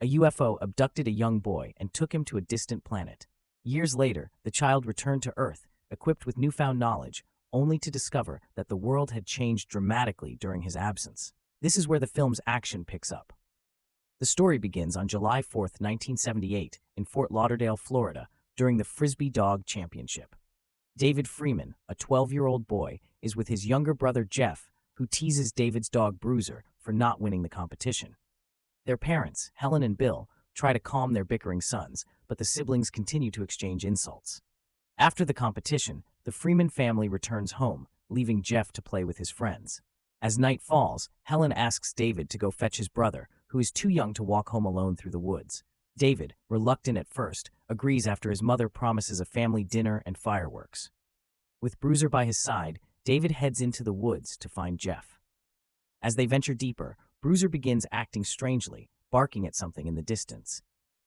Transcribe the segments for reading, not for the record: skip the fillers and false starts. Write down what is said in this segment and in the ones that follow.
A UFO abducted a young boy and took him to a distant planet. Years later, the child returned to Earth, equipped with newfound knowledge, only to discover that the world had changed dramatically during his absence. This is where the film's action picks up. The story begins on July 4, 1978, in Fort Lauderdale, Florida, during the Frisbee Dog Championship. David Freeman, a 12-year-old boy, is with his younger brother Jeff, who teases David's dog Bruiser for not winning the competition. Their parents, Helen and Bill, try to calm their bickering sons, but the siblings continue to exchange insults. After the competition, the Freeman family returns home, leaving Jeff to play with his friends. As night falls, Helen asks David to go fetch his brother, who is too young to walk home alone through the woods. David, reluctant at first, agrees after his mother promises a family dinner and fireworks. With Bruiser by his side, David heads into the woods to find Jeff. As they venture deeper, Bruiser begins acting strangely, barking at something in the distance.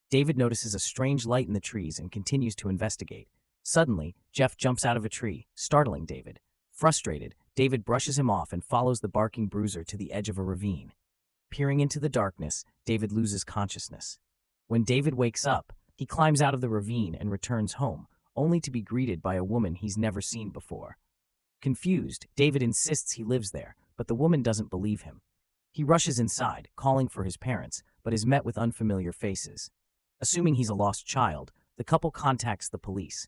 David notices a strange light in the trees and continues to investigate. Suddenly, Jeff jumps out of a tree, startling David. Frustrated, David brushes him off and follows the barking Bruiser to the edge of a ravine. Peering into the darkness, David loses consciousness. When David wakes up, he climbs out of the ravine and returns home, only to be greeted by a woman he's never seen before. Confused, David insists he lives there, but the woman doesn't believe him. He rushes inside, calling for his parents, but is met with unfamiliar faces. Assuming he's a lost child, the couple contacts the police.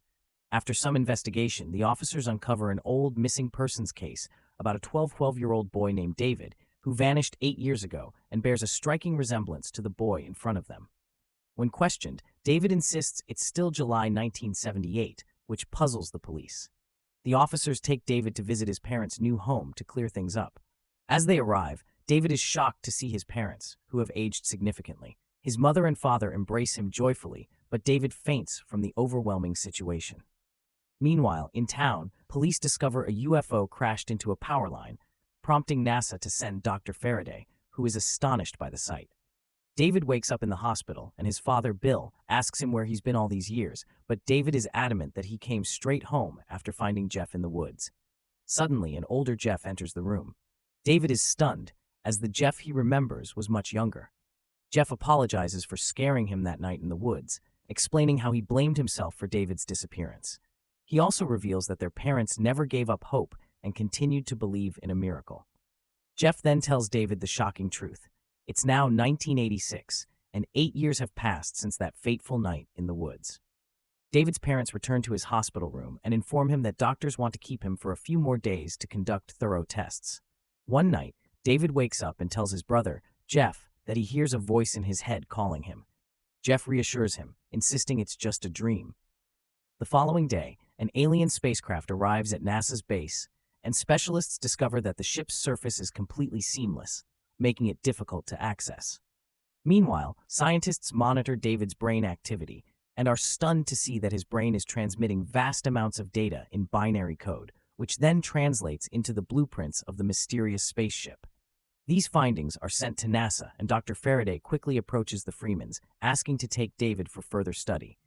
After some investigation, the officers uncover an old missing persons case about a 12-year-old boy named David, who vanished 8 years ago and bears a striking resemblance to the boy in front of them. When questioned, David insists it's still July 1978, which puzzles the police. The officers take David to visit his parents' new home to clear things up. As they arrive, David is shocked to see his parents, who have aged significantly. His mother and father embrace him joyfully, but David faints from the overwhelming situation. Meanwhile, in town, police discover a UFO crashed into a power line, prompting NASA to send Dr. Faraday, who is astonished by the sight. David wakes up in the hospital, and his father, Bill, asks him where he's been all these years, but David is adamant that he came straight home after finding Jeff in the woods. Suddenly, an older Jeff enters the room. David is stunned, as the Jeff he remembers was much younger. Jeff apologizes for scaring him that night in the woods, explaining how he blamed himself for David's disappearance. He also reveals that their parents never gave up hope and continued to believe in a miracle. Jeff then tells David the shocking truth. It's now 1986, and 8 years have passed since that fateful night in the woods. David's parents return to his hospital room and inform him that doctors want to keep him for a few more days to conduct thorough tests. One night, David wakes up and tells his brother, Jeff, that he hears a voice in his head calling him. Jeff reassures him, insisting it's just a dream. The following day, an alien spacecraft arrives at NASA's base, and specialists discover that the ship's surface is completely seamless, making it difficult to access. Meanwhile, scientists monitor David's brain activity and are stunned to see that his brain is transmitting vast amounts of data in binary code, which then translates into the blueprints of the mysterious spaceship. These findings are sent to NASA, and Dr. Faraday quickly approaches the Freemans, asking to take David for further study.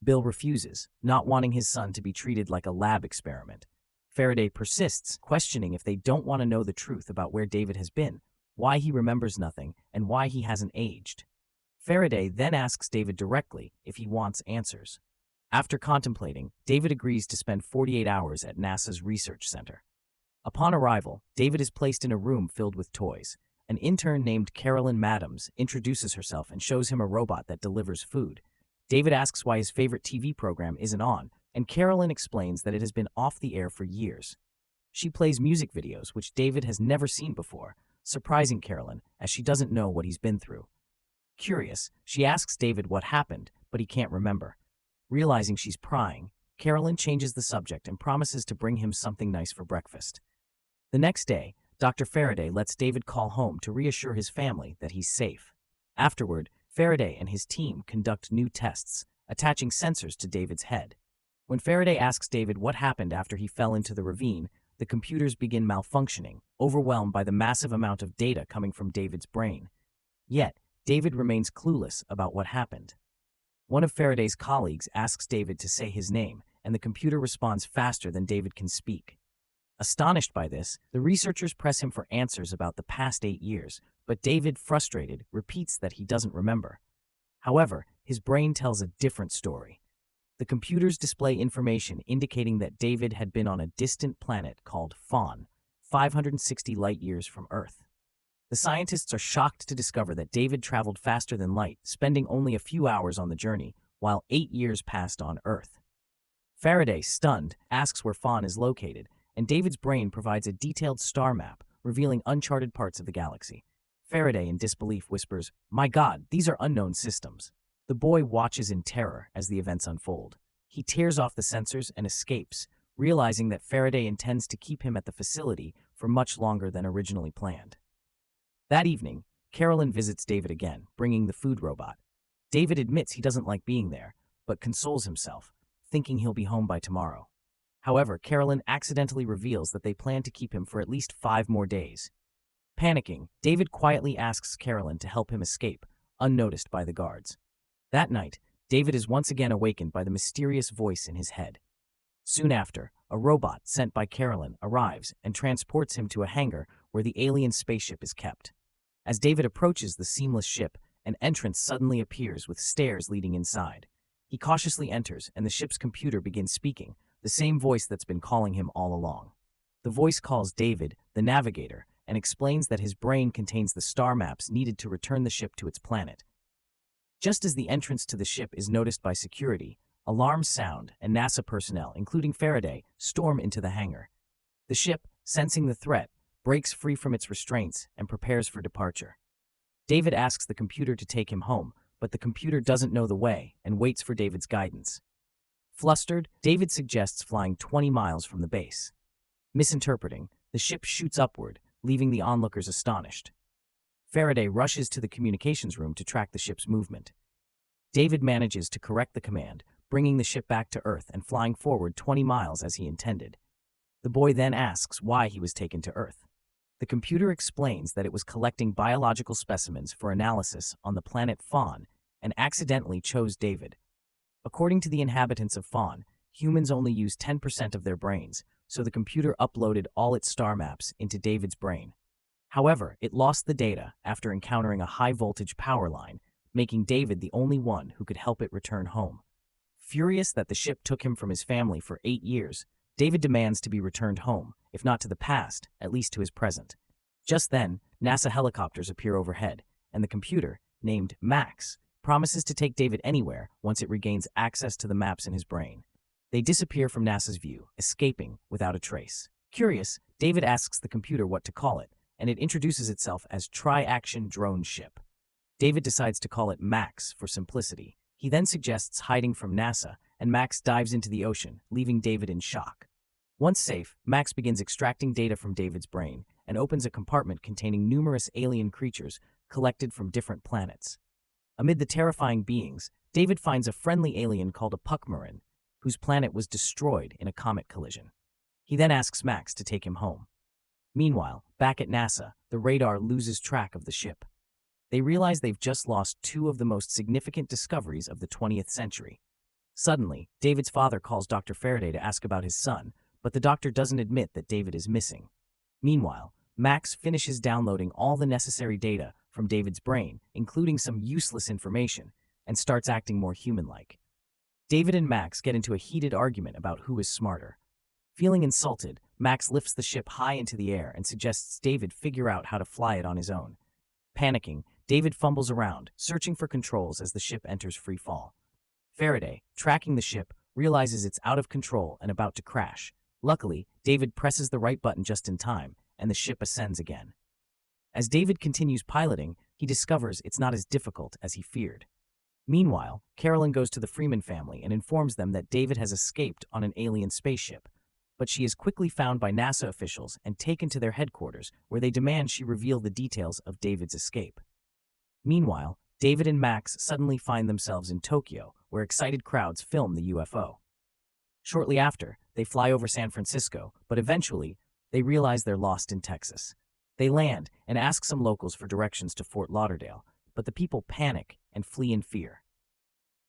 Bill refuses, not wanting his son to be treated like a lab experiment. Faraday persists, questioning if they don't want to know the truth about where David has been, why he remembers nothing, and why he hasn't aged. Faraday then asks David directly if he wants answers. After contemplating, David agrees to spend 48 hours at NASA's research center. Upon arrival, David is placed in a room filled with toys. An intern named Carolyn Madams introduces herself and shows him a robot that delivers food. David asks why his favorite TV program isn't on, and Carolyn explains that it has been off the air for years. She plays music videos, which David has never seen before, surprising Carolyn, as she doesn't know what he's been through. Curious, she asks David what happened, but he can't remember. Realizing she's prying, Carolyn changes the subject and promises to bring him something nice for breakfast. The next day, Dr. Faraday lets David call home to reassure his family that he's safe. Afterward, Faraday and his team conduct new tests, attaching sensors to David's head. When Faraday asks David what happened after he fell into the ravine, the computers begin malfunctioning, overwhelmed by the massive amount of data coming from David's brain. Yet, David remains clueless about what happened. One of Faraday's colleagues asks David to say his name, and the computer responds faster than David can speak. Astonished by this, the researchers press him for answers about the past 8 years, but David, frustrated, repeats that he doesn't remember. However, his brain tells a different story. The computers display information indicating that David had been on a distant planet called Fawn, 560 light-years from Earth. The scientists are shocked to discover that David traveled faster than light, spending only a few hours on the journey, while 8 years passed on Earth. Faraday, stunned, asks where Fawn is located, and David's brain provides a detailed star map, revealing uncharted parts of the galaxy. Faraday, in disbelief, whispers, "My God, these are unknown systems." The boy watches in terror as the events unfold. He tears off the sensors and escapes, realizing that Faraday intends to keep him at the facility for much longer than originally planned. That evening, Carolyn visits David again, bringing the food robot. David admits he doesn't like being there, but consoles himself, thinking he'll be home by tomorrow. However, Carolyn accidentally reveals that they plan to keep him for at least 5 more days. Panicking, David quietly asks Carolyn to help him escape, unnoticed by the guards. That night, David is once again awakened by the mysterious voice in his head. Soon after, a robot sent by Carolyn arrives and transports him to a hangar where the alien spaceship is kept. As David approaches the seamless ship, an entrance suddenly appears with stairs leading inside. He cautiously enters, and the ship's computer begins speaking, the same voice that's been calling him all along. The voice calls David, the navigator, and explains that his brain contains the star maps needed to return the ship to its planet. Just as the entrance to the ship is noticed by security, alarms sound, and NASA personnel, including Faraday, storm into the hangar. The ship, sensing the threat, breaks free from its restraints and prepares for departure. David asks the computer to take him home, but the computer doesn't know the way and waits for David's guidance. Flustered, David suggests flying 20 miles from the base. Misinterpreting, the ship shoots upward, leaving the onlookers astonished. Faraday rushes to the communications room to track the ship's movement. David manages to correct the command, bringing the ship back to Earth and flying forward 20 miles as he intended. The boy then asks why he was taken to Earth. The computer explains that it was collecting biological specimens for analysis on the planet Fawn and accidentally chose David. According to the inhabitants of Fawn, humans only use 10% of their brains, so the computer uploaded all its star maps into David's brain. However, it lost the data after encountering a high-voltage power line, making David the only one who could help it return home. Furious that the ship took him from his family for 8 years, David demands to be returned home, if not to the past, at least to his present. Just then, NASA helicopters appear overhead, and the computer, named Max, promises to take David anywhere once it regains access to the maps in his brain. They disappear from NASA's view, escaping without a trace. Curious, David asks the computer what to call it, and it introduces itself as Tri-Action Drone Ship. David decides to call it Max for simplicity. He then suggests hiding from NASA, and Max dives into the ocean, leaving David in shock. Once safe, Max begins extracting data from David's brain and opens a compartment containing numerous alien creatures collected from different planets. Amid the terrifying beings, David finds a friendly alien called a Puckmarin, whose planet was destroyed in a comet collision. He then asks Max to take him home. Meanwhile, back at NASA, the radar loses track of the ship. They realize they've just lost 2 of the most significant discoveries of the 20th century. Suddenly, David's father calls Dr. Faraday to ask about his son, but the doctor doesn't admit that David is missing. Meanwhile, Max finishes downloading all the necessary data from David's brain, including some useless information, and starts acting more human-like. David and Max get into a heated argument about who is smarter. Feeling insulted, Max lifts the ship high into the air and suggests David figure out how to fly it on his own. Panicking, David fumbles around, searching for controls as the ship enters free fall. Faraday, tracking the ship, realizes it's out of control and about to crash. Luckily, David presses the right button just in time, and the ship ascends again. As David continues piloting, he discovers it's not as difficult as he feared. Meanwhile, Carolyn goes to the Freeman family and informs them that David has escaped on an alien spaceship, but she is quickly found by NASA officials and taken to their headquarters, where they demand she reveal the details of David's escape. Meanwhile, David and Max suddenly find themselves in Tokyo, where excited crowds film the UFO. Shortly after, they fly over San Francisco, but eventually, they realize they're lost in Texas. They land and ask some locals for directions to Fort Lauderdale, but the people panic and flee in fear.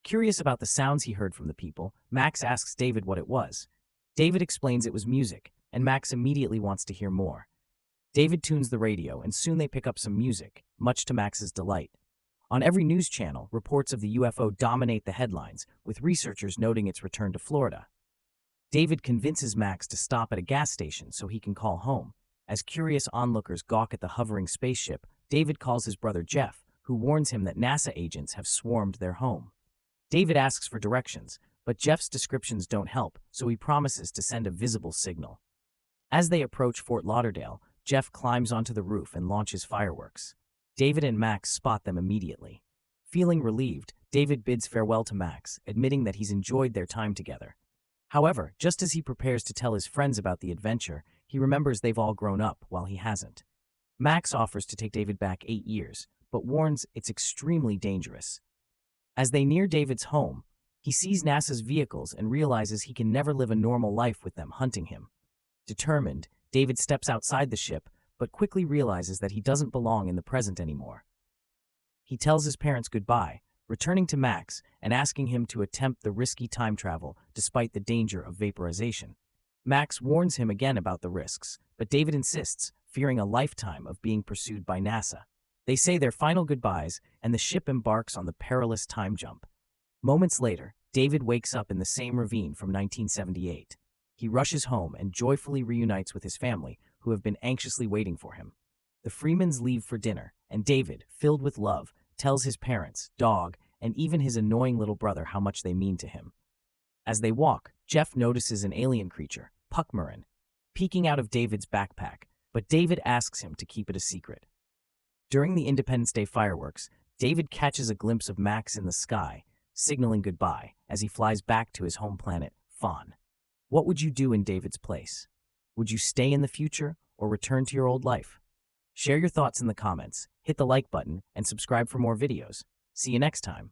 Curious about the sounds he heard from the people, Max asks David what it was. David explains it was music, and Max immediately wants to hear more. David tunes the radio, and soon they pick up some music, much to Max's delight. On every news channel, reports of the UFO dominate the headlines, with researchers noting its return to Florida. David convinces Max to stop at a gas station so he can call home. As curious onlookers gawk at the hovering spaceship, David calls his brother Jeff, who warns him that NASA agents have swarmed their home. David asks for directions, but Jeff's descriptions don't help, so he promises to send a visible signal. As they approach Fort Lauderdale, Jeff climbs onto the roof and launches fireworks. David and Max spot them immediately. Feeling relieved, David bids farewell to Max, admitting that he's enjoyed their time together. However, just as he prepares to tell his friends about the adventure, he remembers they've all grown up while he hasn't. Max offers to take David back 8 years, but warns it's extremely dangerous. As they near David's home, he sees NASA's vehicles and realizes he can never live a normal life with them hunting him. Determined, David steps outside the ship, but quickly realizes that he doesn't belong in the present anymore. He tells his parents goodbye, returning to Max and asking him to attempt the risky time travel despite the danger of vaporization. Max warns him again about the risks, but David insists, fearing a lifetime of being pursued by NASA. They say their final goodbyes, and the ship embarks on the perilous time jump. Moments later, David wakes up in the same ravine from 1978. He rushes home and joyfully reunites with his family, who have been anxiously waiting for him. The Freemans leave for dinner, and David, filled with love, tells his parents, dog, and even his annoying little brother how much they mean to him. As they walk, Jeff notices an alien creature, Puckmarin, peeking out of David's backpack, but David asks him to keep it a secret. During the Independence Day fireworks, David catches a glimpse of Max in the sky, signaling goodbye as he flies back to his home planet, Fawn. What would you do in David's place? Would you stay in the future or return to your old life? Share your thoughts in the comments, hit the like button, and subscribe for more videos. See you next time.